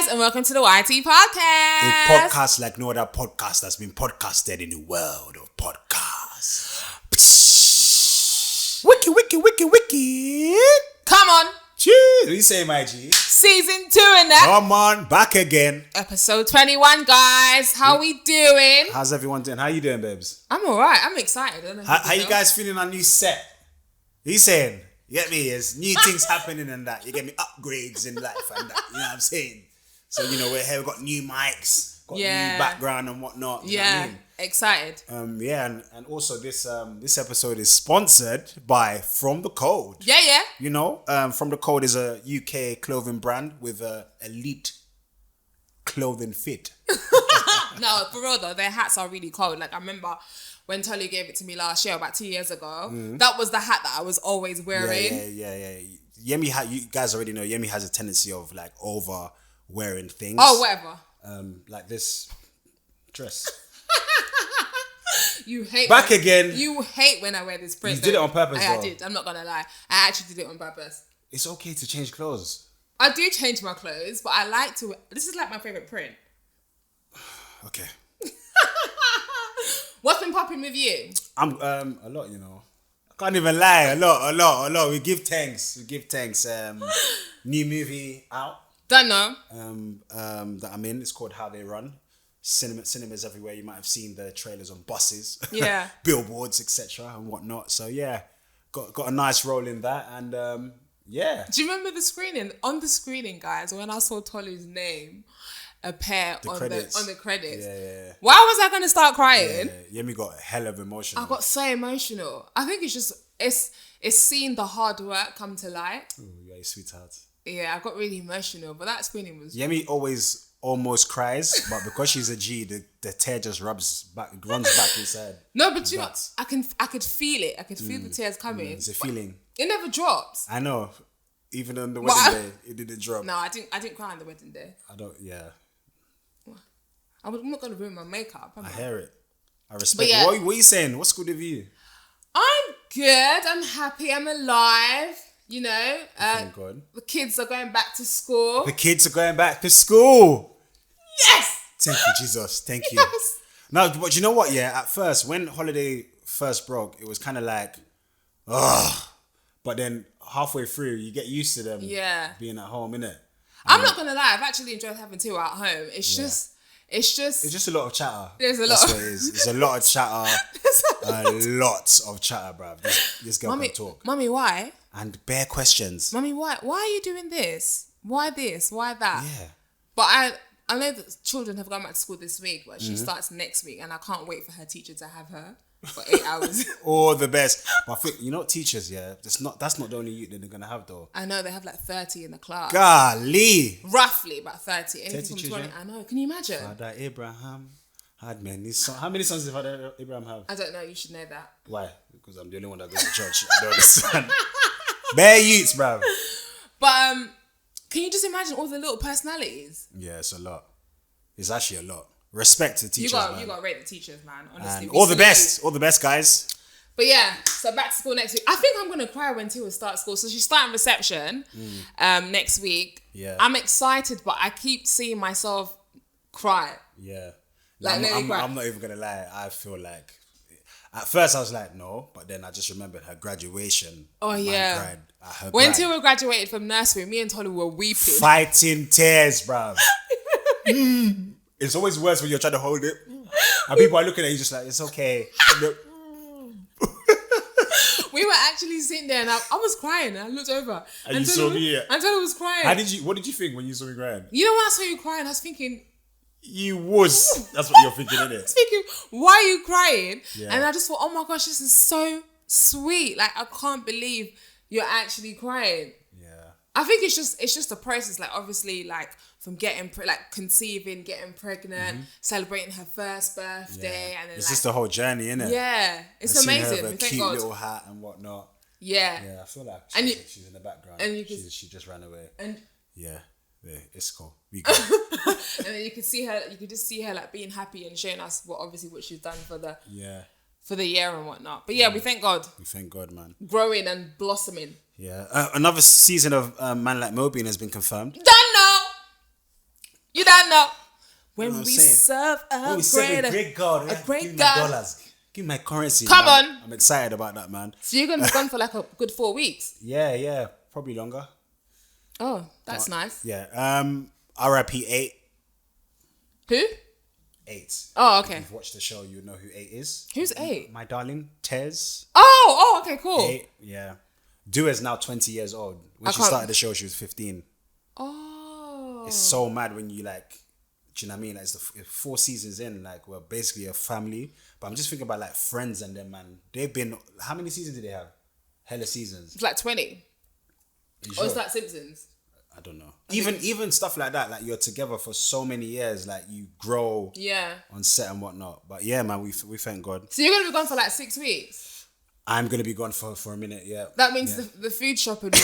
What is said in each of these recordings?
and welcome to the YT Podcast. A podcast like no other podcast that's been podcasted in the world of podcasts. Wiki. Come on. Cheers. What you say, my G? Season 2 and that. Come on, back again. Episode 21, guys. How we doing? How's everyone doing? How you doing, babes? I'm alright. I'm excited. I don't know How you guys feeling on new set? What you saying? You get me? There's new things happening and that. You get me? Upgrades in life and that. You know what I'm saying? So, you know, we're here. We've got new mics, got new background and whatnot. You know what I mean? Excited. And also this episode is sponsored by From the Code. Yeah. You know, From the Code is a UK clothing brand with a elite clothing fit. No, for real though, their hats are really cold. Like I remember when Tolly gave it to me last year, about 2 years ago. That was the hat that I was always wearing. Yeah. Yemi, you guys already know Yemi has a tendency of like over wearing things. Oh, whatever. Like this dress. You hate again. You hate when I wear this print. You did it on purpose, I though. did. I'm not gonna lie. I actually did it on purpose. It's okay to change clothes. I do change my clothes, but I like to. This is like my favorite print. Okay. What's been popping with you? I'm a lot, you know. I can't even lie. A lot. We give thanks. New movie out. Don't know. That I'm in. It's called How They Run. Cinemas everywhere. You might have seen the trailers on buses. Yeah. Billboards, etc. and whatnot. So yeah, got a nice role in that, and yeah. Do you remember the screening? On the screening, guys, when I saw Tolu's name appear on the credits. Yeah. Why was I gonna start crying? Yeah. Yemi got hell of emotional. I got so emotional. I think it's seeing the hard work come to light. Ooh, you're a sweetheart. Yeah, I got really emotional, but that screening was... Yemi always almost cries, but because she's a G, the tear just runs back inside. No, but you know, I could feel it. I could feel the tears coming. It's a feeling. It never drops. I know. Even on the wedding day, it didn't drop. No, I didn't cry on the wedding day. I'm not gonna ruin my makeup. I hear it. I respect it. What are you saying? What's good with you? I'm good. I'm happy. I'm alive. You know, Thank God. The kids are going back to school. The kids are going back to school. Yes! Thank you, Jesus. Thank you. Yes. No, but you know what? Yeah, at first, when holiday first broke, it was kind of like, ugh. But then halfway through, you get used to them being at home, innit? I'm not going to lie. I've actually enjoyed having two at home. It's just a lot of chatter. There's a lot. That's what it is. There's a lot of chatter. a lot of chatter, bruv. This girl can talk. Mummy, why? And bare questions. Mummy, why are you doing this? Why this? Why that? Yeah. But I know that children have gone back to school this week, but she starts next week, and I can't wait for her teacher to have her for 8 hours. All the best. But I think, you know, teachers, that's not the only youth that they're gonna have though. I know they have like 30 in the class. Golly. Roughly about 30. Anything 30 from children? 20. I know. Can you imagine? Father Abraham had many sons. How many sons did Father Abraham have? I don't know. You should know that. Why? Because I'm the only one that goes to church. I don't understand. Bare youths, bruv. But can you just imagine all the little personalities? Yeah, it's a lot. It's actually a lot. Respect to teachers, man. You got to rate the teachers, man. Honestly, all the best, guys. But yeah, so back to school next week. I think I'm gonna cry when Tia starts school. So she's starting reception next week. Yeah, I'm excited, but I keep seeing myself cry. Yeah, like I'm not even gonna lie. I feel like at first I was like no, but then I just remembered her graduation. Oh yeah, cried at her when Tia graduated from nursery, me and Tolu were weeping, fighting tears, bruv. It's always worse when you're trying to hold it, and people are looking at you just like it's okay. We were actually sitting there and I was crying. I looked over. And you saw me. And Tolu was crying. What did you think when you saw me crying? You know when I saw you crying, I was thinking... That's what you're thinking, isn't it? I was thinking, why are you crying? Yeah. And I just thought, oh my gosh, this is so sweet. Like, I can't believe you're actually crying. Yeah. I think it's just a process. Like, obviously, like, from conceiving, getting pregnant, celebrating her first birthday, and then it's just the whole journey, innit? Yeah, it's amazing. Her with a cute little hat and whatnot. Yeah, I feel like she's in the background. And she just ran away. And yeah, it's cool. We go. And then you could just see her like being happy and showing us what she's done for the year and whatnot. But yeah, we thank God. We thank God, man. Growing and blossoming. Yeah, another season of Man Like Mobian has been confirmed. Don't know. When You know what we I'm saying? serve When we serve a great God, a great give me God. my dollars. Give me my currency. Come man. on. I'm excited about that, man. So you're gonna be gone for like a good 4 weeks. Yeah. Probably longer. Oh, that's nice. Yeah. RIP 8. Who? 8. Oh, If okay. you've watched the show, you know who 8 is. Who's 8? My darling, Tez. Oh, okay, cool. 8, yeah. Dua is now 20 years old. When she can't- started the show, she was 15. Oh. It's so mad when you like, do you know what I mean? Like, it's 4 seasons in, like we're basically a family. But I'm just thinking about like Friends and them, man. They've been, how many seasons did they have? Hella seasons. It's like 20. You Or sure? is that Simpsons? I don't know. Even stuff like that, like you're together for so many years, like you grow Yeah. on set and whatnot. But yeah, man, we thank God. So you're gonna be gone for like 6 weeks. I'm gonna be gone for a minute. Yeah. That means Yeah. the food shopping will be.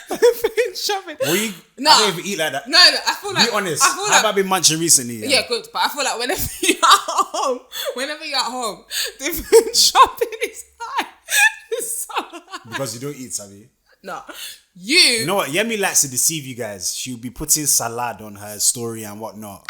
The food shopping. Will you? No. I don't even eat like that. No, I feel like. Be honest. I feel Have I like. been munching recently? Yeah, good. But I feel like whenever you're at home, the food shopping is high. It's so high. Because you don't eat, Sabi. No. You know what? Yemi likes to deceive you guys. She'll be putting salad on her story and whatnot.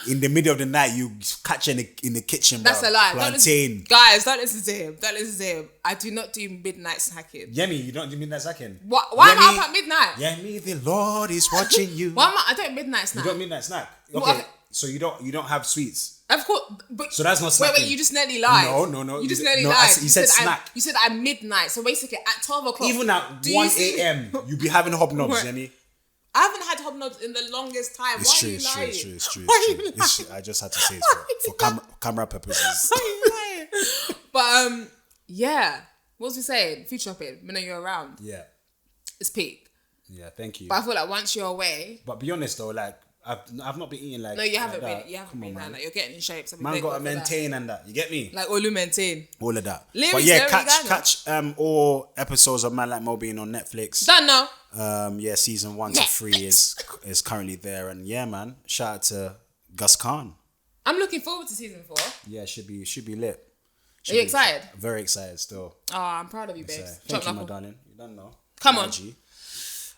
In the middle of the night, you catch her in the kitchen. That's bro. a lie. Plantain. Guys, don't listen to him. Don't listen to him. I do not do midnight snacking. Yemi, you don't do midnight snacking. Why am I Yemi- up at midnight? Yemi, the Lord is watching you. Why am I don't midnight You snack. don't midnight snack. Okay, Well, okay. so you don't have sweets. Of course, but So that's not Wait, snacking. you just nearly lied. No. You just You- nearly no, lied. you said snack. You said at midnight. So basically, at 12 o'clock. Even at do you 1 see- a.m., you be having hobnobs, What? Yemi. I haven't had hobnobs in the longest time. It's Why true, are you it's true, lying? it's true, it's true, Why are you it's true. It's true. I just had to say it for camera purposes. Why are you lying? But yeah. What was we saying? Food shopping. When you're around, Yeah, it's peak. yeah, thank you. But I feel like once you're away, But be honest though, like I've not been eating like no, you haven't like that. been. You haven't Come been. on, man. Like you're getting in shape. So we Man thank got to God for that. maintain and that. You get me? Like Olu maintain. All of that. Lyrics, But yeah, lyrics, catch all episodes of Man Like Mo being on Netflix. Done now. Yeah, season 1 to 3 is currently there, and yeah, man, shout out to Gus Khan. I'm looking forward to season 4. Yeah, should be lit. Are you excited? Very excited still. Oh, I'm proud of you, So, babes. thank Chop you, my knuckle. darling. You don't know. Come on. G.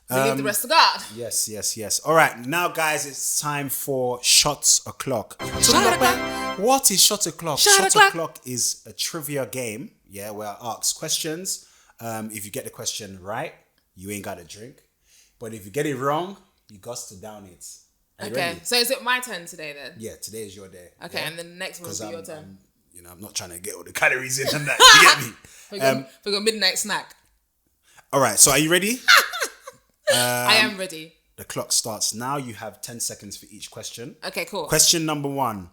We leave the rest to God. Yes. All right, now guys, it's time for Shots O'Clock. Shot o'clock. What is Shot O'Clock? Shot Shot o'clock. O'Clock is a trivia game, yeah, where I ask questions. If you get the question right, you ain't got a drink. But if you get it wrong, you got to down it. Are you Okay, ready? so is it my turn today then? Yeah, today is your day. Okay, yeah? and then the next one will be your turn. I'm not trying to get all the calories in and that. You get me? For your midnight snack. All right, so are you ready? I am ready. The clock starts now. You have 10 seconds for each question. Okay, cool. Question number 1.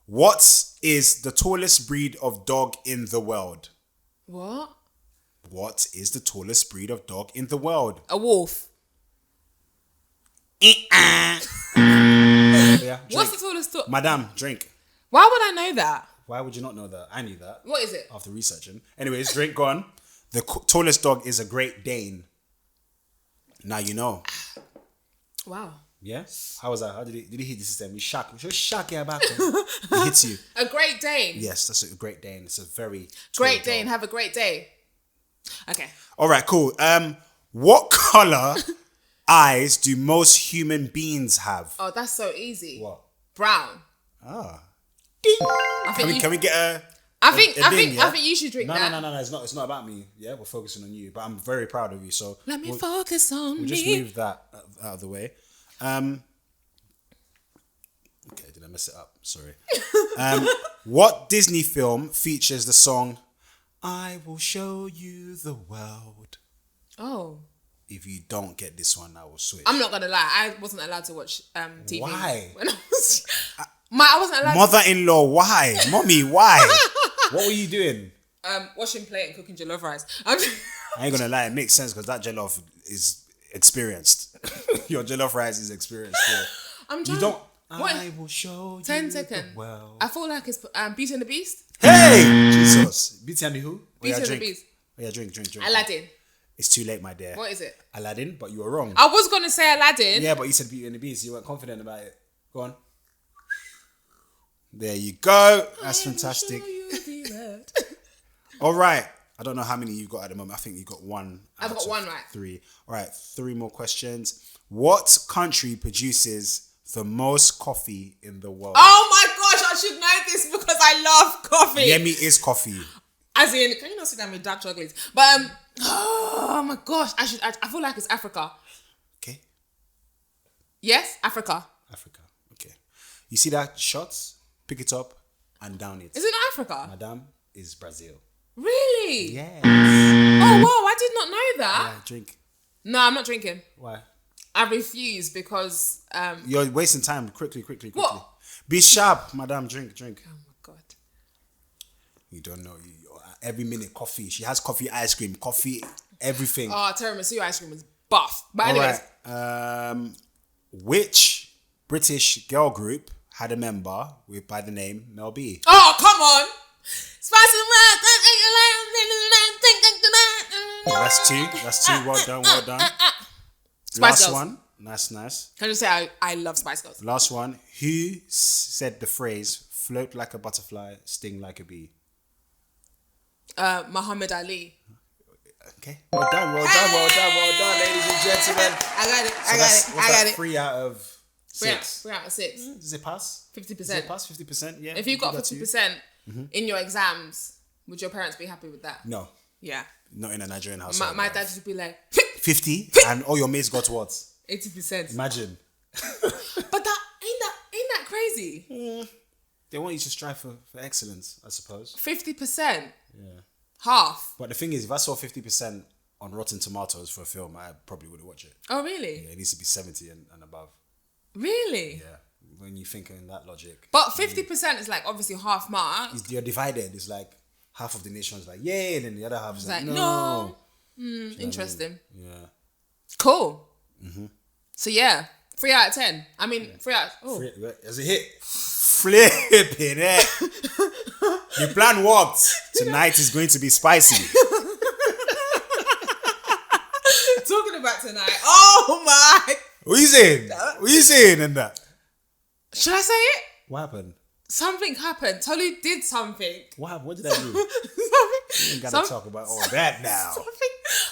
What is the tallest breed of dog in the world? What? What is the tallest breed of dog in the world? A wolf. Yeah, What's drink. the tallest dog? Madam, drink. Why would I know that? Why would you not know that? I knew that What is it? after researching. Anyways, drink gone. The tallest dog is a Great Dane. Now you know. Wow. Yeah? How was that? How did he hit the system? He shock your back. He hits you. A Great Dane. Yes, that's a Great Dane. It's a very tall Great dog. Dane. Have a great day. Okay. All right, cool. What color eyes do most human beings have? Oh, that's so easy. What? Brown. Ah. I think Can we get a? I think a bin, yeah? I think you should drink that. No. It's not about me. Yeah, we're focusing on you. But I'm very proud of you. So Let me focus on we'll just me. move that out of the way. Okay, did I mess it up? Sorry. What Disney film features the song "I Will Show You the World"? Oh. If you don't get this one, I will switch. I'm not gonna lie. I wasn't allowed to watch TV. Why? When I was, I wasn't allowed. Mother-in-law, why? Mommy, why? What were you doing? Washing plate and cooking jollof rice. I ain't gonna lie, it makes sense because that jollof is experienced. Your jollof rice is experienced. Yeah. I'm trying. You don't. What? I will show 10 you seconds. the world. I feel like it's Beauty and the Beast. Hey, Jesus! Beauty and the who? Beauty and the drink. Beast. Oh, yeah, drink. Aladdin. It's too late, my dear. What is it? Aladdin, but you were wrong. I was gonna say Aladdin. Yeah, but you said Beauty and the Beast. You weren't confident about it. Go on. There you go. That's fantastic. All right. I don't know how many you've got at the moment. I think you've got one. I've got out of one right. 3. All right. 3 more questions. What country produces the most coffee in the world? Oh my gosh, I should know this because I love coffee. Yemi is coffee. As in, can you not sit down with dark chocolates? But oh my gosh, I feel like it's Africa. Okay. Yes, Africa. Africa. Okay. You see that shots? Pick it up and down it. Is it not Africa? Madame is Brazil. Really? Yes. Oh wow, I did not know that. Yeah, drink. No, I'm not drinking. Why? I refuse because You're wasting time. Quickly. What? Be sharp, madam. Drink. Oh my god. You don't know. Every minute coffee. She has coffee, ice cream, coffee, everything. Oh, tiramisu ice cream is buff. But All anyways. right. Which British girl group had a member by the name Mel B? Oh, come on. Yeah, that's two. Well done. Spice Last Girls. one. Nice. Can I just say I love Spice Girls? Last one. Who said the phrase "float like a butterfly, sting like a bee"? Muhammad Ali. Okay. Well done, ladies and gentlemen. I got it. 3 out of 6. 3 out of 6. Does it pass? 50%. Does it pass? 50%? Yeah. If you got 50% in your exams, would your parents be happy with that? No. Yeah. Not in a Nigerian household. My dad would be like 50 and all your mates got what? 80%. Imagine. But that ain't that crazy? They want you to strive for excellence, I suppose. 50%. Yeah. Half. But the thing is, if I saw 50% on Rotten Tomatoes for a film, I probably wouldn't watch it. Oh, really? Yeah, it needs to be 70 and above. Really? Yeah. When you think in that logic. But 50% is like obviously half mark. You're divided. It's like half of the nation is like, yay, and then the other half is like, no. no. Interesting. I mean? Yeah. Cool. So yeah, 3 out of 10. I mean, 3 out. Oh, As a hit. Flipping it. The plan worked. Tonight is going to be spicy. talking about tonight. Oh my! What you saying in that? Should I say it? What happened? Something happened. Tolu did something. What happened? What did I do? We ain't gotta talk about all that now.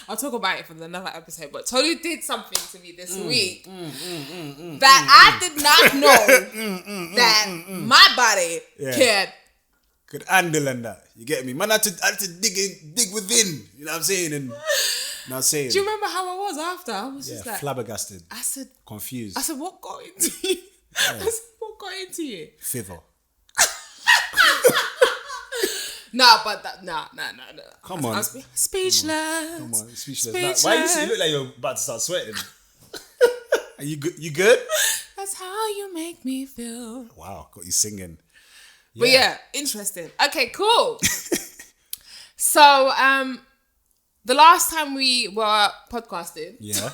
I'll talk about it for another episode. But Tolu did something to me this week that I did not know that my body could handle and that. You get me? Man, I had to dig within. You know what I'm saying? And saying. Do you remember how I was after? I was just like flabbergasted. I said confused. I said, what got into you? I said, what got into you? Fever. No, but no. Come on. Speechless. Come on, speechless. Why you look like you're about to start sweating? Are you good? You good? That's how you make me feel. Wow, got you singing. Yeah. But yeah, interesting. Okay, cool. So, the last time we were podcasting. Yeah.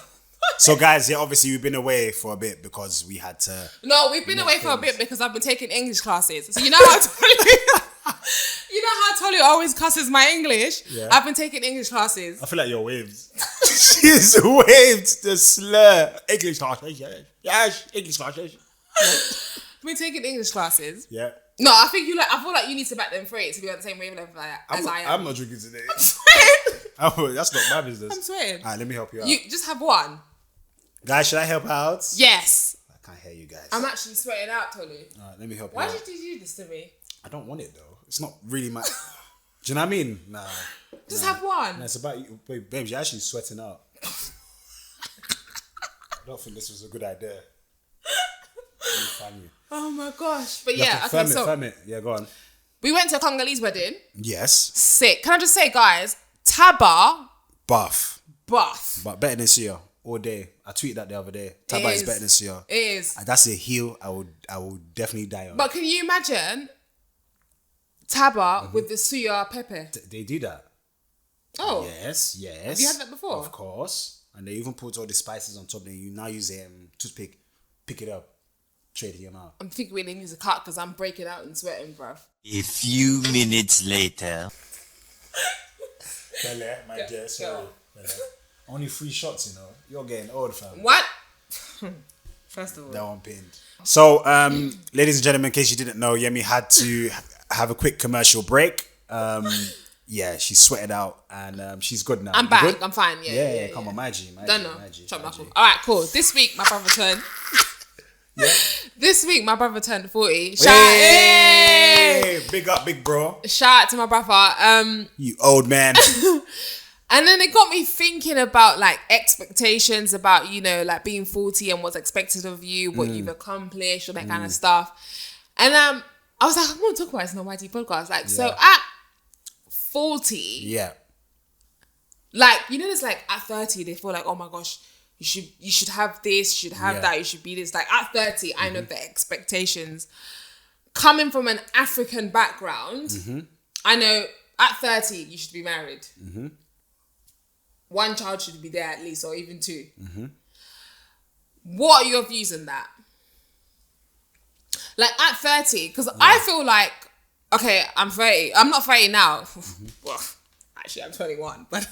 So guys, obviously we've been away for a bit because we had to. No, we've been away for a bit because I've been taking English classes. So you know how Tolu always cusses my English? Yeah. I've been taking English classes. I feel like you're waved. She's waved the slur. English classes. Yes, English classes. I've been taking English classes. Yeah. No, I feel like you need to back them free to be on the same wavelength as I am. I'm not drinking today. I'm sweating. That's not my business. I'm sweating. Alright, let me help you out. You just have one. Guys, should I help out? Yes. I can't hear you guys. I'm actually sweating out, Tolu. Alright, let me help you Why out. did you do this to me? I don't want it though. It's not really my. Do you know what I mean? Nah. Just have one. Nah, it's about you. Wait, babe, you're actually sweating out. I don't think this was a good idea. Oh my gosh. But You yeah, have to okay, firm it. Yeah, go on. we went to a Congolese wedding. Yes. Sick. Can I just say, guys, Taba, Buff. buff. But better than Sia all day. I tweeted that the other day. Taba is better than Sia. It is. That's a heel I would definitely die on. But can you imagine Taba with the suya pepper? They do that. Oh. Yes. Have you had that before? Of course. And they even put all the spices on top. Then you now use a toothpick, pick it up, trade it in your mouth. I'm thinking we need to cut because I'm breaking out and sweating, bruv. A few minutes later. Bele, my dear, sorry. Only 3 shots, you know. You're getting old, fam. What? First of all. That one pinned. So, ladies and gentlemen, in case you didn't know, Yemi had to have a quick commercial break. Yeah, she sweated out and she's good now. I'm You back. good? I'm fine. Yeah. Come on, my G. Don't know. All right, cool. This week, my brother turned. This week, my brother turned 40. Hey! Big up, big bro. Shout out to my brother. You old man. And then it got me thinking about like expectations about, you know, like being 40 and what's expected of you, what you've accomplished, all that kind of stuff. And I was like, I'm going to talk about this on the YT podcast. Like, so at 40, Yeah. like, you know, there's like at 30, they feel like, oh my gosh, you should have this, you should have that, you should be this. Like at 30, I know the expectations. Coming from an African background, I know at 30, you should be married. One child should be there at least, or even two. What are your views on that? Like at 30, because I feel like, okay, I'm 30. I'm not 30 now. Well, actually, I'm 21. But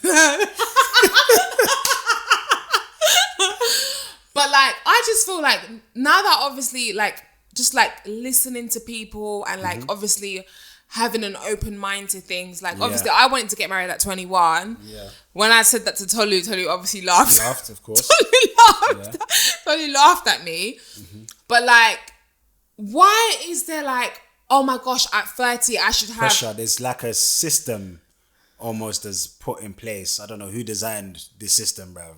but like, I just feel like now that obviously, like, just like listening to people and like obviously having an open mind to things. Like, obviously, I wanted to get married at 21. Yeah. When I said that to Tolu obviously laughed. Laughed, of course. Tolu laughed at me. But, like, why is there, like, oh, my gosh, at 30, I should have... Pressure. There's, like, a system almost that's put in place. I don't know who designed this system, bruv.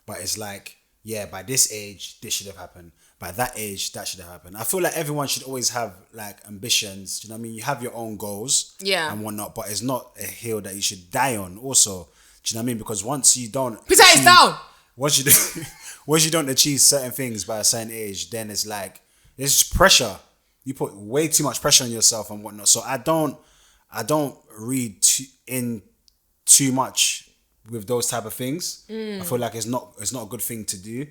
But it's like, yeah, by this age, this should have happened. By that age, that should have happened. I feel like everyone should always have like ambitions. Do you know what I mean? You have your own goals and whatnot, but it's not a hill that you should die on also. Do you know what I mean? Because once you don't... Potatoes down! Once you don't achieve certain things by a certain age, then it's like, it's pressure. You put way too much pressure on yourself and whatnot. So I don't read too much with those type of things. I feel like it's not a good thing to do.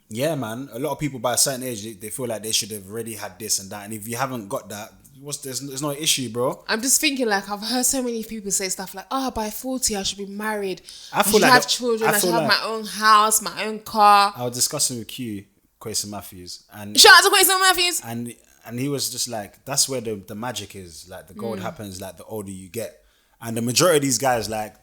Yeah, man. A lot of people by a certain age, they feel like they should have already had this and that. And if you haven't got that, there's no issue, bro. I'm just thinking, like, I've heard so many people say stuff like, oh, by 40, I should be married. I should have children. I should have my own house, my own car. I was discussing with Quason Matthews. And shout out to Quason Matthews. And he was just like, that's where the magic is. Like, the gold happens, like, the older you get. And the majority of these guys, like,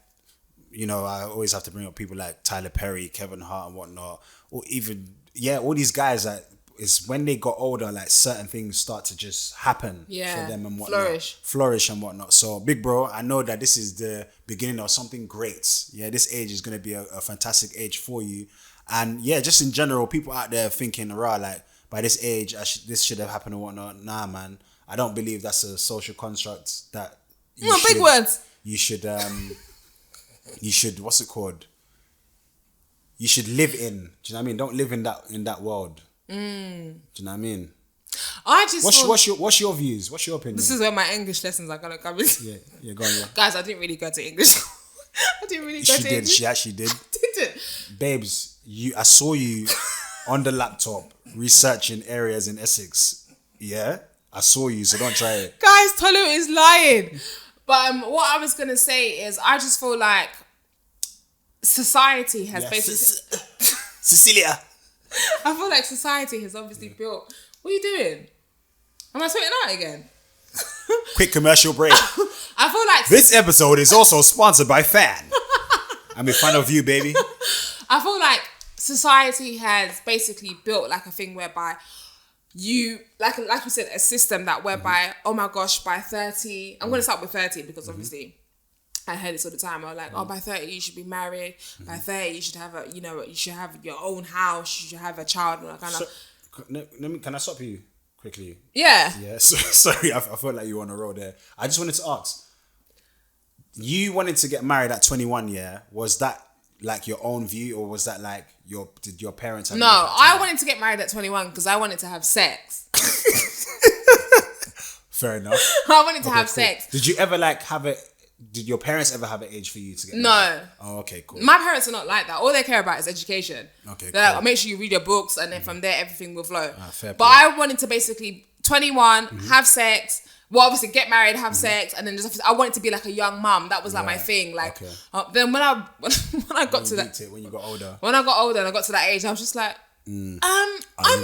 you know, I always have to bring up people like Tyler Perry, Kevin Hart and whatnot, or even, all these guys that it's when they got older, like certain things start to just happen for them and whatnot. Flourish and whatnot. So big bro, I know that this is the beginning of something great. Yeah, this age is going to be a fantastic age for you. And yeah, just in general, people out there thinking, rah, like by this age, this should have happened and whatnot. Nah, man, I don't believe that's a social construct that big words. You should what's it called? You should live in. Do you know what I mean? Don't live in that world. Do you know what I mean? I just what's your views? What's your opinion? This is where my English lessons are gonna come in. Yeah, go on, yeah. Guys, I didn't really go to English. She actually did. I didn't. Babes, I saw you on the laptop researching areas in Essex. Yeah? I saw you, so don't try it. Guys, Tolu is lying. But what I was gonna say is I just feel like society has basically Cecilia. I feel like society has obviously built. What are you doing? Am I sweating out again? Quick commercial break. I feel like this episode is also sponsored by Fan. I'm in front of you, baby. I feel like society has basically built like a thing whereby you like you said, a system that whereby oh my gosh, by 30, I'm gonna start with 30 because obviously I heard this all the time. I was like, oh, by 30 you should be married. By 30 you should have you should have your own house. You should have a child. And that kind of. Can I stop you quickly? Yeah. Yeah. Sorry, I felt like you were on a roll there. I just wanted to ask. You wanted to get married at 21. Yeah. Was that like your own view, or was that like did your parents have? No, I wanted to get married at 21 because I wanted to have sex. Fair enough. I wanted to have sex. Did you ever did your parents ever have an age for you to get married? No. Oh, okay, cool. My parents are not like that. All they care about is education. Okay, they're cool. like, make sure you read your books, and then from there everything will flow. Fair but play. I wanted to basically 21, have sex. Well, obviously get married, have sex, and then I wanted to be like a young mum. That was like my thing. Like then when I got to that, when you got older, when I got older and I got to that age, I was just like, are you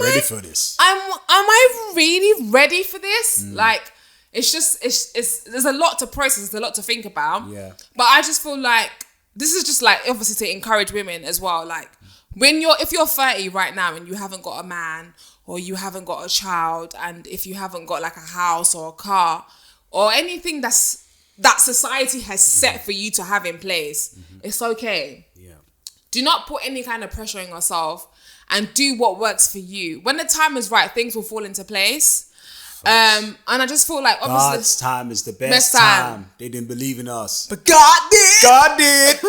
ready for this? Am I really ready for this? Like. It's there's a lot to process, there's a lot to think about. Yeah. But I just feel like this is just like obviously to encourage women as well. Like if you're 30 right now and you haven't got a man or you haven't got a child, and if you haven't got like a house or a car or anything that society has set for you to have in place, it's okay. Yeah. Do not put any kind of pressure on yourself and do what works for you. When the time is right, things will fall into place. And I just feel like obviously God's time is the best time. They didn't believe in us, but God did. God did.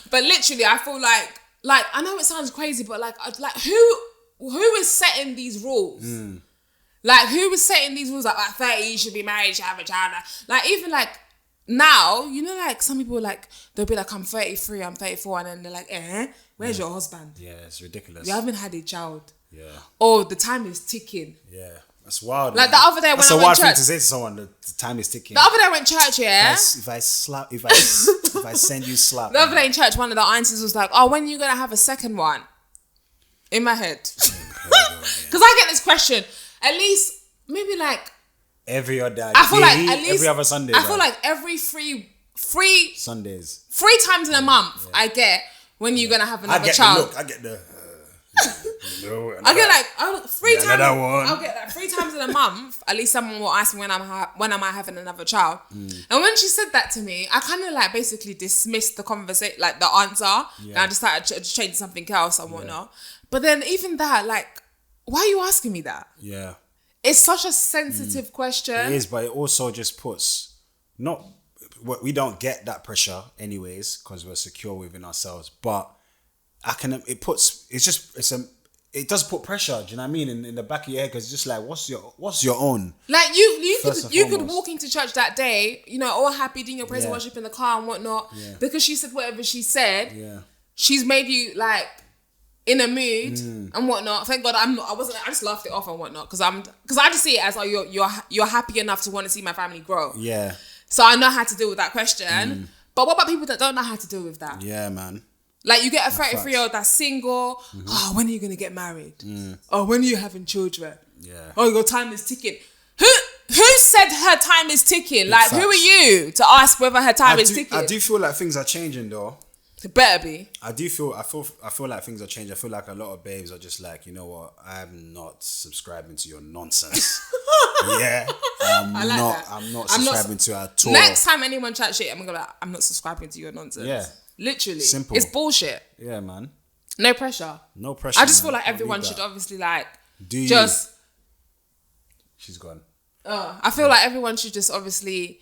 But literally, I feel like I know it sounds crazy, but like who is setting these rules? Like who is setting these rules? Like at 30 you should be married, you should have a child. Like even like now, you know, like some people like they'll be like, I'm 33, I'm 34, and then they're like, where's your husband? Yeah, it's ridiculous. You haven't had a child. Yeah. Oh, the time is ticking. Yeah. That's wild. Like man. the other day when That's I a went wild church. thing to say to someone. The time is ticking. The other day I went church, yeah. If I send you slap. The other day in church, one of the aunties was like, "Oh, when are you gonna have a second one?" In my head, because I get this question at least maybe like every other. I feel like at least every other Sunday. I feel like every three Sundays. 3 times in a month. I get when you're gonna have another I get child. the look. I get the. I get like 3 times. another one. I'll get like 3 times in a month. At least someone will ask me when am I having another child. And when she said that to me, I kind of like basically dismissed the conversation, like the answer, and I just started to change something else and whatnot. But then even that, like, why are you asking me that? Yeah. It's such a sensitive question. It is, but it also just puts we don't get that pressure anyways because we're secure within ourselves. But it does put pressure. Do you know what I mean? In the back of your head, because it's just like, what's your own? Like you could foremost. walk into church that day, you know, all happy doing your praise and Yeah. worship in the car and whatnot, because she said whatever she said. Yeah. She's made you like in a mood and whatnot. Thank God I just laughed it off and whatnot because I just see it as you're happy enough to want to see my family grow. Yeah. So I know how to deal with that question. But what about people that don't know how to deal with that? Yeah, man. Like you get a 33-year-old that's single. Oh, when are you gonna get married? Oh, when are you having children? Yeah. Oh, your time is ticking. Who said her time is ticking? Like, facts. who are you to ask whether her time is ticking? I do feel like things are changing though. It better be. I feel like things are changing. I feel like a lot of babes are just like, you know what? I'm not subscribing to your nonsense. Yeah, I'm not subscribing to it at all. Next time anyone chat shit, I'm gonna be like, I'm not subscribing to your nonsense. Yeah. Literally. Simple. It's bullshit. Yeah, man. No pressure. No pressure. I just man. feel like Don't everyone need should that. obviously like Do just. She's gone. I feel like everyone should just obviously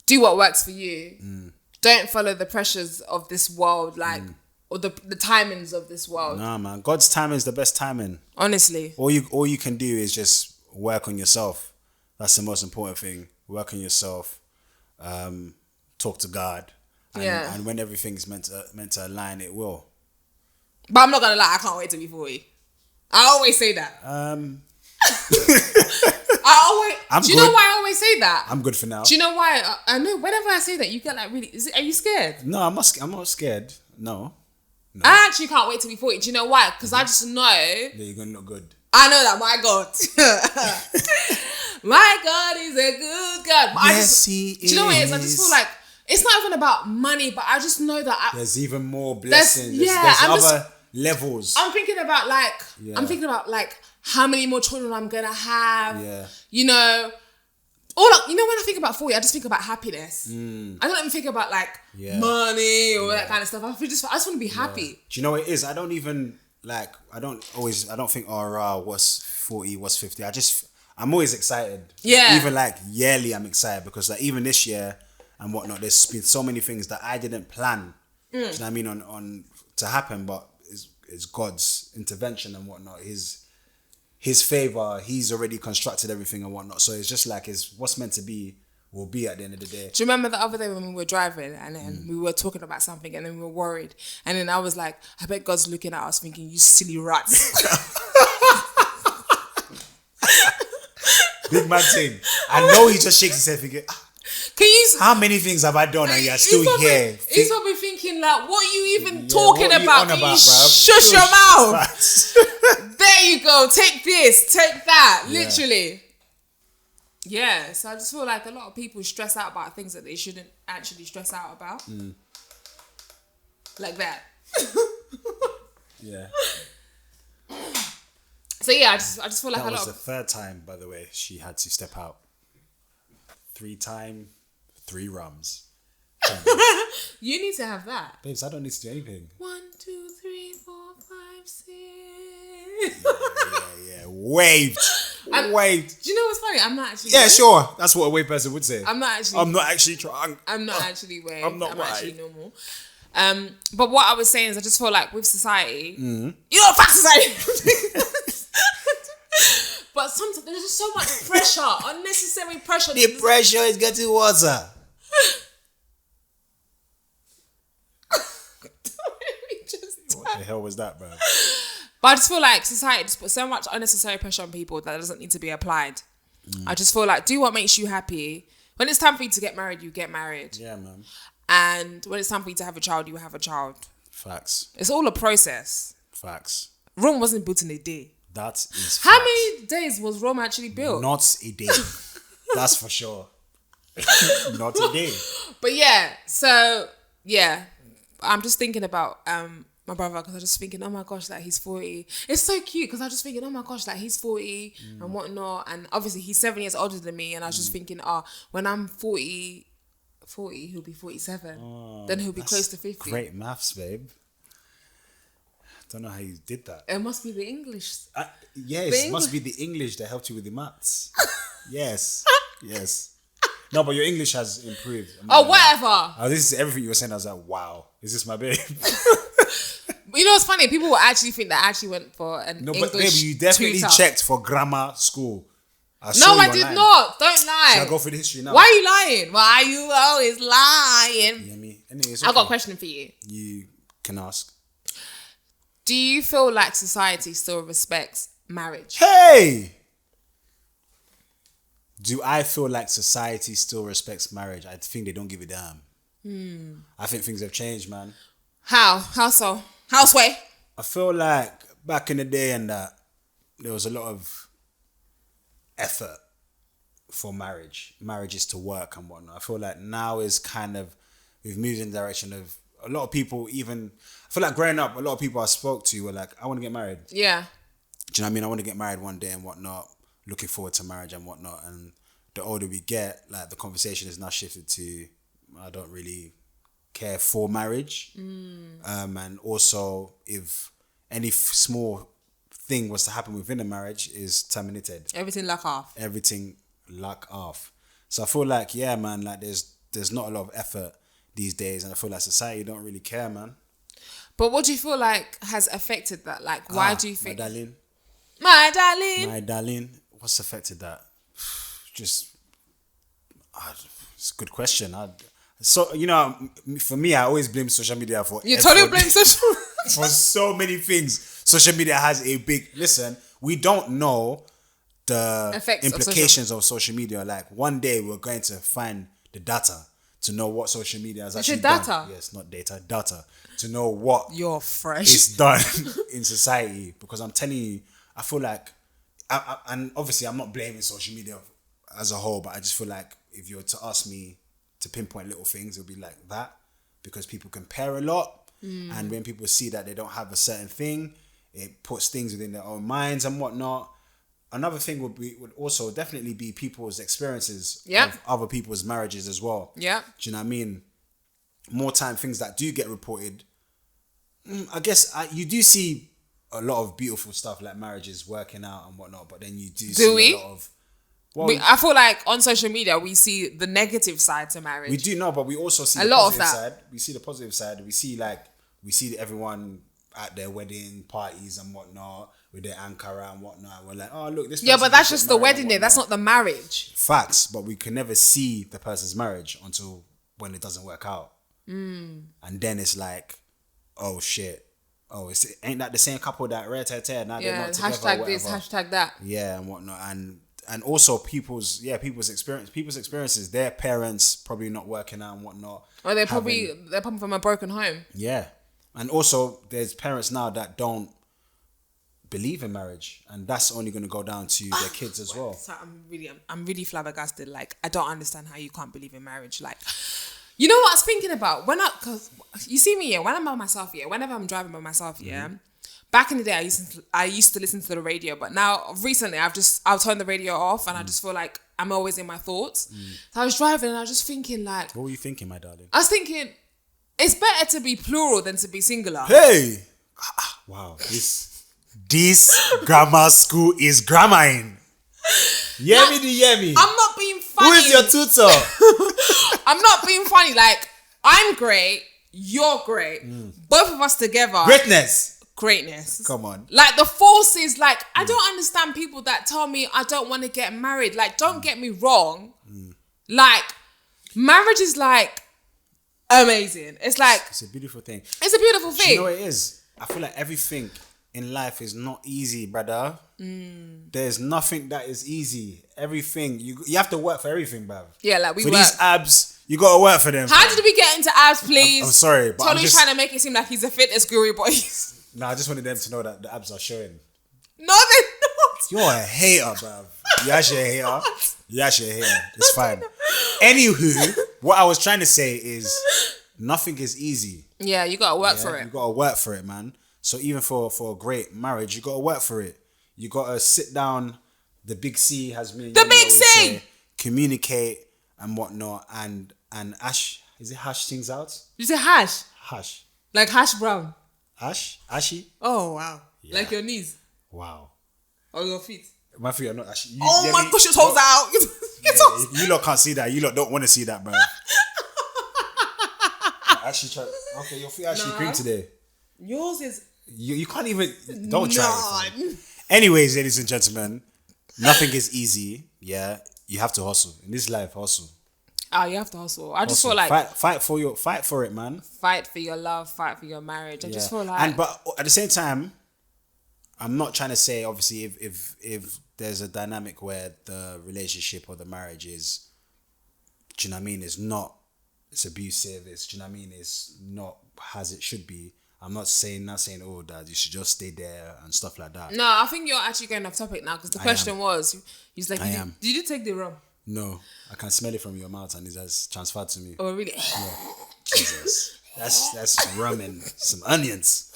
do what works for you. Don't follow the pressures of this world, like or the timings of this world. Nah, man. God's timing is the best timing. Honestly. All you can do is just work on yourself. That's the most important thing. Work on yourself. Talk to God. And when everything's meant to align, it will. But I'm not gonna lie, I can't wait to be 40. I always say that. Do you know why I always say that? I'm good for now. Do you know why? I know whenever I say that, you get like really. Are you scared? No, I'm not scared. No. I actually can't wait to be 40. Do you know why? Because I just know that you're gonna look good. I know that. My God, my God is a good God. But He is. Do you know what it is? I just feel like it's not even about money, but I just know that there's even more blessings. There's other levels. I'm thinking about like how many more children I'm gonna have. Yeah. You know, when I think about 40, I just think about happiness. I don't even think about like money or that kind of stuff. I just want to be happy. Do you know what it is? I don't even like. I don't think what's 40, what's 50. I'm always excited. Yeah. Even like yearly, I'm excited because like even this year and whatnot, there's been so many things that I didn't plan. Do you know what I mean? On to happen, but it's God's intervention and whatnot. His favor, he's already constructed everything and whatnot. So it's just like what's meant to be will be at the end of the day. Do you remember the other day when we were driving and then we were talking about something and then we were worried and then I was like, I bet God's looking at us thinking, you silly rats. Big man thing. I know he just shakes his head thinking, how many things have I done and you're still here? He's probably thinking like, what are you even talking about? Can you shush your mouth. There you go. Take this. Take that. Yeah. Literally. Yeah. So I just feel like a lot of people stress out about things that they shouldn't actually stress out about. Like that. Yeah. So yeah, I just feel like That a lot was of the third time, by the way, she had to step out. 3 times, 3 rums. you need to have that. Babes, I don't need to do anything. 1, 2, 3, 4, 5, 6. Yeah. Waved. Waved. Do you know what's funny? I'm not actually. Yeah, waved. sure. That's what a wave person would say. I'm not actually. I'm not actually trying. I'm not actually waved. I'm not I'm white. actually normal. But what I was saying is, I just feel like with society, you know, fuck society. But sometimes there's just so much pressure, unnecessary pressure. The pressure is getting worse. What the hell was that, bro? But I just feel like society just puts so much unnecessary pressure on people that doesn't need to be applied. I just feel like do what makes you happy. When it's time for you to get married, you get married. Yeah, man. And when it's time for you to have a child, you have a child. Facts. It's all a process. Facts. Rome wasn't built in a day. That is How facts. many days was Rome actually built? Not a day. That's for sure. Not a day. But yeah, so yeah, I'm just thinking about my brother because I'm just thinking, oh my gosh, like he's 40. It's so cute because I'm just thinking, oh my gosh, like he's 40 and whatnot, and obviously he's 7 years older than me, and I was just thinking, when I'm 40, he'll be 47. Then he'll be close to 50. Great maths, babe. Don't know how you did that. It must be the English. Yes, it must be the English that helped you with the maths. Yes. No, but your English has improved. Whatever. This is everything you were saying. I was like, wow, is this my babe? You know what's funny? People will actually think that I actually went for an No, English but babe, you definitely tutor. checked for grammar school. No, I did not. Don't lie. Should I go for the history now? Why are you lying? Why are you always lying? Yeah, me. Anyways, I've got a question for you. You can ask. Do you feel like society still respects marriage? Hey! Do I feel like society still respects marriage? I think they don't give a damn. I think things have changed, man. How? How so? How sway? I feel like back in the day and that there was a lot of effort for marriages to work and whatnot. I feel like now is kind of, we've moved in the direction of a lot of people even, I feel like growing up, a lot of people I spoke to were like, I want to get married. Yeah. Do you know what I mean? I want to get married one day and whatnot, looking forward to marriage and whatnot. And the older we get, like the conversation is now shifted to, I don't really care for marriage. And also if any small thing was to happen within a marriage is terminated. Everything luck off. Everything luck off. So I feel like, yeah, man, like there's not a lot of effort these days, and I feel like society don't really care, man. But what do you feel like has affected that? Like, why do you think? My My darling. darling, what's affected that? Just, it's a good question. So, you know, for me, I always blame social media for You totally blame social for so many things. Social media has a big, listen, we don't know the Effects implications of social media. Like one day we're going to find the data to know what social media has actually data? done. Yes, not data. To know what You're fresh. is done in society. Because I'm telling you, I feel like, and obviously I'm not blaming social media as a whole, but I just feel like if you were to ask me to pinpoint little things, it'll be like that. Because people compare a lot. And when people see that they don't have a certain thing, it puts things within their own minds and whatnot. Another thing would also definitely be people's experiences of other people's marriages as well. Yeah. Do you know what I mean? More time, things that do get reported, I guess you do see a lot of beautiful stuff like marriages working out and whatnot, but then you do see a lot of... Well, I feel like on social media we see the negative side to marriage. we do know, but we also see A the lot of positive that. side. We see the positive side. We see everyone at their wedding parties and whatnot with their ankara and whatnot. We're like, oh look, this. Yeah, person but that's get just the married wedding and day. That's whatnot. not the marriage. Facts, but we can never see the person's marriage until when it doesn't work out. And then it's like, oh shit, ain't that the same couple that now they're Yeah, not together, hashtag this, whatever. hashtag that. Yeah, and whatnot, and also people's experiences. Their parents probably not working out and whatnot. Or they're probably from a broken home. Yeah, and also there's parents now that don't believe in marriage, and that's only going to go down to their kids as well. So I'm really flabbergasted. Like, I don't understand how you can't believe in marriage. Like, you know what I was thinking about? Because you see me, when I'm by myself, whenever I'm driving by myself, back in the day, I used to listen to the radio, but now recently I've turned the radio off, and I just feel like I'm always in my thoughts. So I was driving and I was just thinking like, What were you thinking, my darling? I was thinking it's better to be plural than to be singular. Hey! Wow, this grammar school is grammaring. Yemi. I'm not being funny. Who is your tutor? I'm not being funny. Like, I'm great, you're great. Both of us together. Greatness. Come on. Like, the force is like, I don't understand people that tell me I don't want to get married. Like, don't get me wrong. Like, marriage is like amazing. It's like, It's a beautiful thing. it's a beautiful thing. You know what it is? I feel like everything in life is not easy, brother. There's nothing that is easy. Everything, you have to work for everything, bruv. Yeah, like we for work. these abs, you gotta work for them. How did we get into abs, please? I'm sorry, but Tony's trying to make it seem like he's a fitness guru, but he's... No, I just wanted them to know that the abs are showing. No, they're not. You're a hater, bruv. You're actually a hater. It's fine. Anywho, what I was trying to say is nothing is easy. Yeah, you gotta work for it. You gotta work for it, man. So even for a great marriage, you gotta work for it. You gotta sit down. The big C has been The big C! say, communicate and whatnot, and Ash, is it hash things out? You say hash? Hash. Like hash brown. Ashy? Oh, wow. Yeah. Like your knees. Wow. Or your feet. My feet are not ashy. Oh my gosh, your toes out. Your toes. You lot can't see that. You lot don't want to see that, bro. Actually try. Okay, your feet actually cream today. Yours is... You can't even... Don't try it. Anyways, ladies and gentlemen, nothing is easy. Yeah, you have to hustle. In this life, hustle. Oh, you have to hustle. I just Hustle. feel like... Fight for it, man. Fight for your love, fight for your marriage. I just feel like... But at the same time, I'm not trying to say, obviously, if there's a dynamic where the relationship or the marriage is, do you know what I mean, it's abusive, do you know what I mean, it's not as it should be. I'm not saying, oh, that you should just stay there and stuff like that. No, I think you're actually going off topic now, because the question was, he's like, did you take the rum? No, I can smell it from your mouth and it has transferred to me. Oh, really? Yeah. Jesus. That's rum and some onions.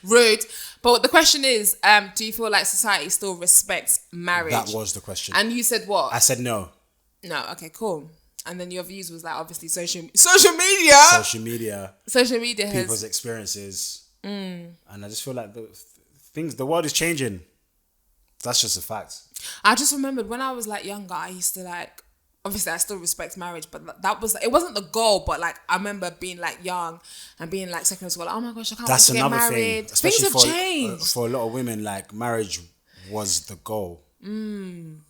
Rude. But the question is, do you feel like society still respects marriage? That was the question. And you said what? I said no. No, okay, cool. And then your views was like, obviously, social media. Social media has... People's experiences. And I just feel like the world is changing. That's just a fact. I just remembered when I was like younger, I used to like... Obviously, I still respect marriage, but it wasn't the goal. But like, I remember being like young and being like secondary school. Like, oh my gosh, I can't wait to get married. Things have changed. For a lot of women, like marriage was the goal.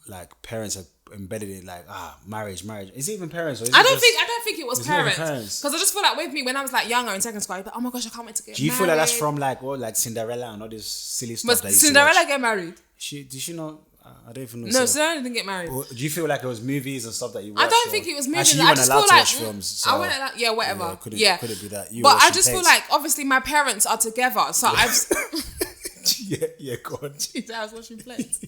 Like parents have embedded it. Like marriage. Is it even parents? Or is I don't think it was parents. Because I just feel like with me when I was like younger in secondary school, I'd be like, oh my gosh, I can't wait to get married. Do you feel like that's from like like Cinderella and all this silly stuff? But Cinderella get married? Did she not? I don't even know. No, Cinderella didn't get married. Or do you feel like it was movies and stuff that you watched? I don't think it was movies. Actually, you weren't allowed to watch films. So I went like, whatever. Could it be that? But I just feel like, obviously, my parents are together. So I've... yeah, go on. I was watching plays.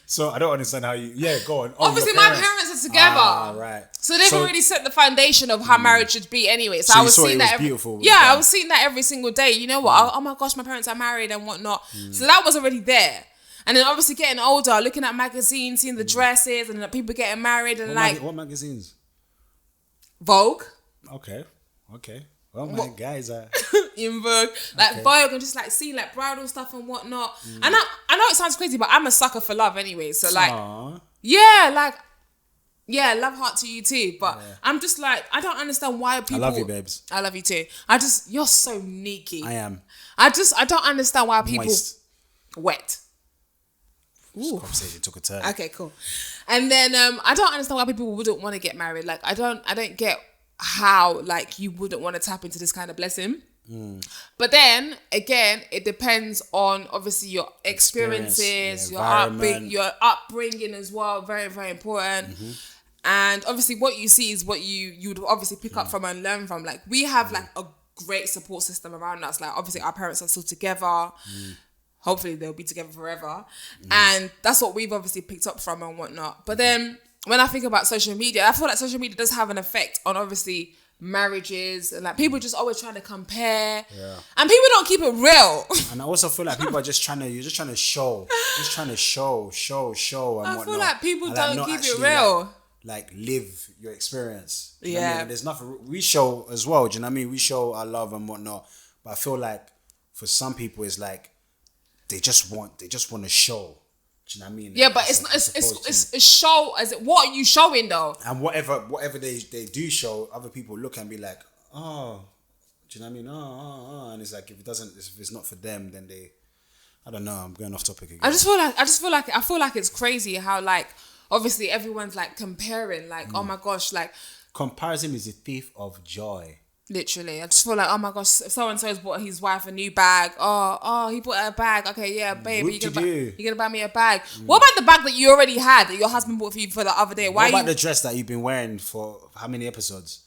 So I don't understand how you... Yeah, go on. Obviously, my parents are together. Right. So they've already set the foundation of how marriage should be anyway. So I was seeing that... I was seeing that every single day. You know what? Oh my gosh, my parents are married and whatnot. So that was already there. And then obviously getting older, looking at magazines, seeing the dresses and people getting married and what magazines? Vogue. Okay. Well, my guys are... in Vogue. Like Vogue and just like seeing like bridal stuff and whatnot. And I know it sounds crazy, but I'm a sucker for love anyway. So like... Aww. Yeah, love heart to you too. But I'm just like, I don't understand why people... I love you, babes. I love you too. You're so sneaky. I am. I don't understand why people... Moist. Wet. This conversation took a turn. Okay, cool. And then I don't understand why people wouldn't want to get married. Like I don't get how like you wouldn't want to tap into this kind of blessing. But then again, it depends on obviously your experiences, your upbringing as well. Very, very important. And obviously what you see is what you'd obviously pick up from and learn from. Like we have like a great support system around us. Like obviously our parents are still together. Hopefully they'll be together forever. And that's what we've obviously picked up from and whatnot. But then when I think about social media, I feel like social media does have an effect on obviously marriages, and like people just always trying to compare. Yeah. And people don't keep it real. And I also feel like people are just trying to, you're just trying to show, and I whatnot. feel like people And, don't not keep it actually, real. Like live your experience. Do you know what I Yeah. mean? And there's nothing, we show as well, do you know what I mean? We show our love and whatnot. But I feel like for some people it's like, they just want to show. Do you know what I mean? Yeah, but it's show as it, what are you showing though? And whatever they do show, other people look and be like, oh, do you know what I mean? Oh. And it's like, if it's not for them, then I don't know, I'm going off topic again. I feel like it's crazy how like, obviously everyone's like comparing, like, oh my gosh, like. Comparison is a thief of joy. Literally, I just feel like, oh my gosh, so and so's bought his wife a new bag. Oh, he bought her a bag. Okay, yeah, baby, you're gonna buy me a bag. What about the bag that you already had that your husband bought for you for the other day? What about the dress that you've been wearing for how many episodes?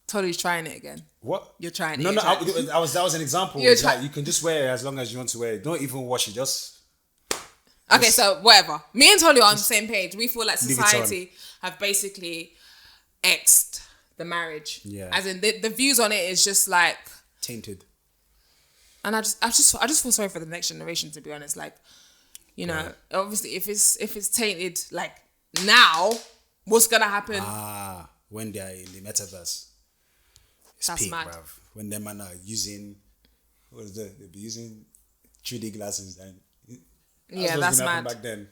Totally trying it again. What? You're trying it. No, that was an example. You're Like, you can just wear it as long as you want to wear it. Don't even wash it. Okay, so whatever. Me and Tolly are on the same page. We feel like Leave it society have basically X'd the marriage. Yeah. As in the views on it is just like tainted. And I just feel sorry for the next generation, to be honest. Like, you know, obviously if it's tainted like now, what's gonna happen? When they're in the metaverse. It's That's peak, mad. bruv. When them man are using they'll be using 3D glasses and That's mad. back then.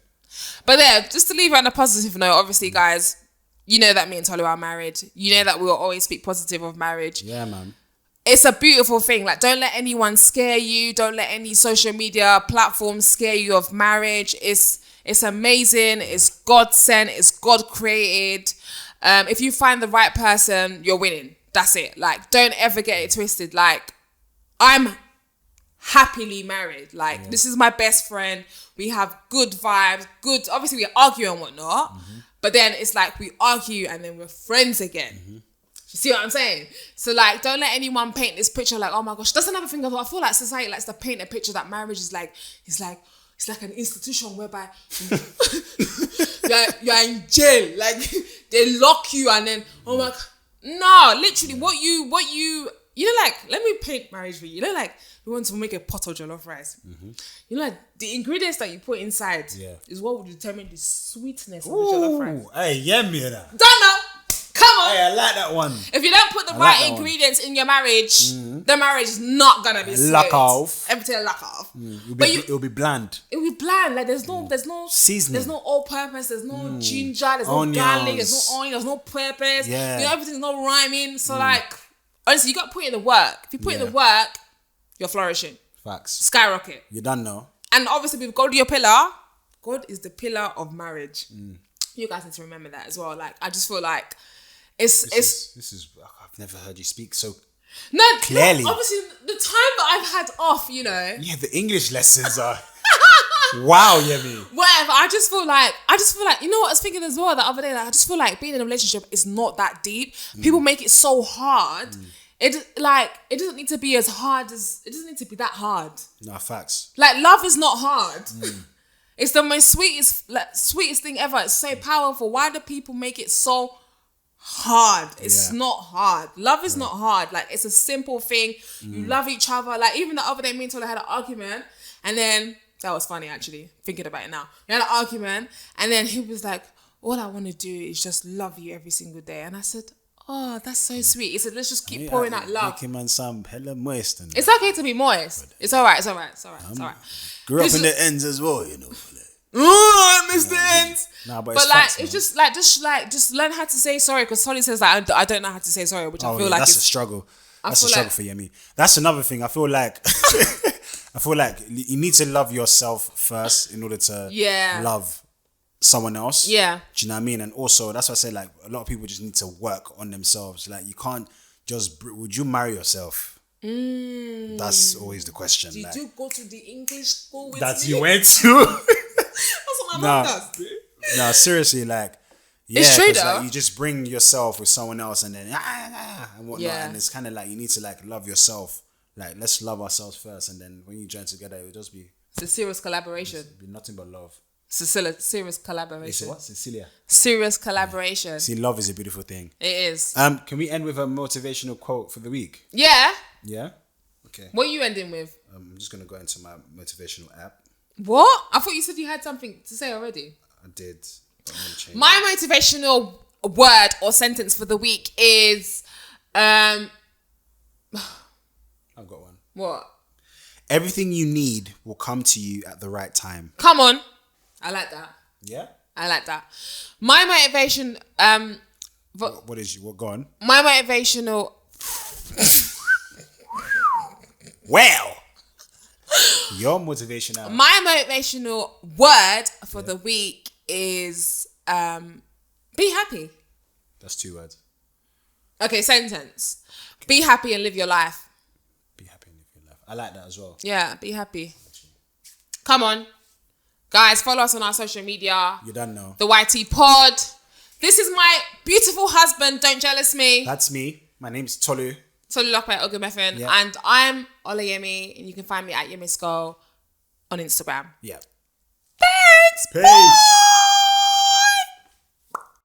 But yeah, just to leave it on a positive note, obviously, guys, you know that me and Tolu are married. You know that we will always speak positive of marriage. Yeah, man. It's a beautiful thing. Like, don't let anyone scare you. Don't let any social media platform scare you of marriage. It's amazing. It's God sent. It's God created. If you find the right person, you're winning. That's it. Like, don't ever get it twisted. Like, I'm happily married. Like, this is my best friend. We have good vibes. Good. Obviously, we argue and whatnot. Mm-hmm. But then it's like we argue and then we're friends again. Mm-hmm. You see what I'm saying? So, like, don't let anyone paint this picture like, oh my gosh. That's another thing. I feel like society likes to paint a picture that marriage is like, it's like an institution whereby you're in jail. Like, they lock you and then, oh my God. No, literally, what you know, like, let me paint marriage for you. You know, like, we want to make a pot of jollof rice. Mm-hmm. You know, like, the ingredients that you put inside is what will determine the sweetness of the jollof rice. Hey, yeah, me that. Don't know. Come on. Hey, I like that one. If you don't put the right ingredients in your marriage, the marriage is not gonna be sweet. Lock off. Everything lock off. It'll be bland. It'll be bland. Like, there's no seasoning. There's no all-purpose. There's no ginger. There's no garlic. There's no onion. There's no peppers. Yeah. You know, everything's not rhyming. So like, honestly, you got to put in the work. If you put in the work, you're flourishing. Facts. Skyrocket. You don't know. And obviously, with God, your pillar. God is the pillar of marriage. You guys need to remember that as well. Like, I just feel like this is I've never heard you speak so clearly. No, obviously, the time that I've had off, you know. Yeah, the English lessons are wow, Yemi. Whatever. I just feel like, you know what I was thinking as well the other day. Like, I just feel like being in a relationship is not that deep. People make it so hard. It doesn't need to be as hard as it doesn't need to be that hard. No, facts. Like, love is not hard. It's the most sweetest thing ever. It's so powerful. Why do people make it so hard? It's not hard. Love is not hard. Like, it's a simple thing. You love each other. Like, even the other day, me and Tola had an argument, and then that was funny, actually, thinking about it now. We had an argument, and then he was like, all I want to do is just love you every single day. And I said, oh, that's so sweet. He said, let's just keep pouring out love. Make him and some hella moist. It's okay to be moist. It's all right. Grew up in the ends as well, you know. I miss the ends. Nah, but like, facts, it's just learn how to say sorry. Because Tony says that I don't know how to say sorry, which I feel like that's a struggle. That's a struggle for Yemi. That's another thing. I feel like you need to love yourself first in order to love someone else. Yeah. Do you know what I mean? And also, that's why I say, like, a lot of people just need to work on themselves. Like, you can't just... Would you marry yourself? That's always the question. Did you go to the English school with that me? You went to? That's what my mom does. No, seriously, like... Yeah, it's true, though. Like, you just bring yourself with someone else and then... and whatnot. Yeah. And it's kind of like, you need to, like, love yourself. Like, let's love ourselves first. And then when you join together, it'll just be... It's a serious collaboration. It'll be nothing but love. Serious It's collaboration. what? Cecilia. Serious collaboration. See, love is a beautiful thing. It is. Can we end with a motivational quote for the week? Yeah. Yeah? Okay. What are you ending with? I'm just going to go into my motivational app. What? I thought you said you had something to say already. I did. But I'm going to change My motivational word or sentence for the week is I've got one. what? Everything you need will come to you at the right time. Come on. I like that. Yeah? I like that. My motivation What is you? What gone? my motivational Well, your motivation app. my motivational word for the week is be happy. That's 2 words. Okay, sentence. Be happy and live your life. Be happy and live your life. I like that as well. Yeah, be happy. Come on. Guys, follow us on our social media. You don't know. The YT Pod. This is my beautiful husband, Don't Jealous Me. That's me. My name's Tolu. Tolulope Ogumefen. Yeah. And I'm Olayemi. And you can find me at Yemisko on Instagram. Yeah. Thanks. Peace.